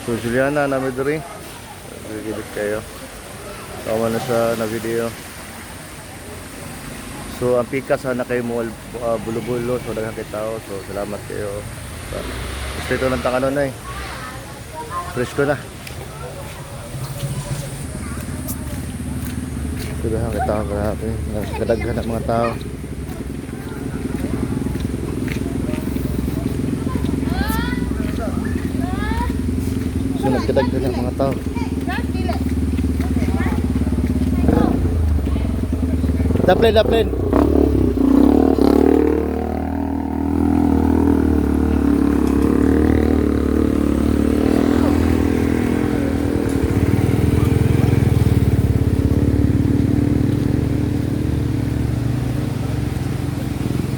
So Juliana namin diri. Gigilid kayo. Tama na sa na video. So ang pika sana kay mo bulo-bulo so daghang kay tao. So salamat kayo. Gusto ito ng takanon na eh. Presko na. So daghang kay tao grabe. Kadaghan na mga tao. So nagkadaghan ng mga tao. Daplin.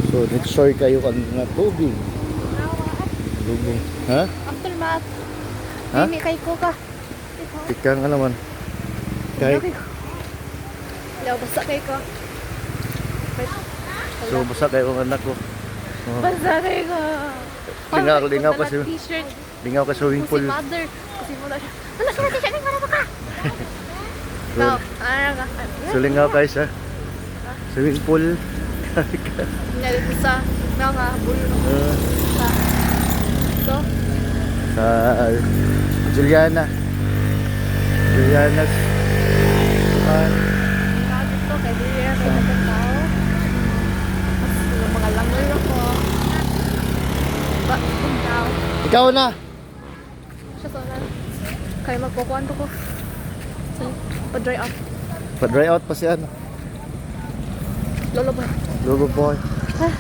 So, nag-soy kayo kang nga tubig. Tubig. Ha? Aftermath. Ha? Hindi kay ko ka. Ika nga naman. Kay, Ilaw, basta kay ko. so, basta kayo ang anak ko. Oh. Basta kay ko. Lingaw kasi. T-shirt. Lingaw ka swimming Si pool. mother. Kasi mo na siya. Ano siya t-shirt? Ano ka? So, Now, ano ka? so lingaw kayo sa swimming pool. Nalito sa mga bulo. Ito. Sa Juliana's Grabe to. Kaya di rin kay natang tao. Tapos yung mga langoy ako. Kung tao. Ikaw na. Siya sa nan. Kaya magkukuhan to ko. So, pa-dry out. Pa-dry out pa si ano. Lolo ba? Logo boy. Ah,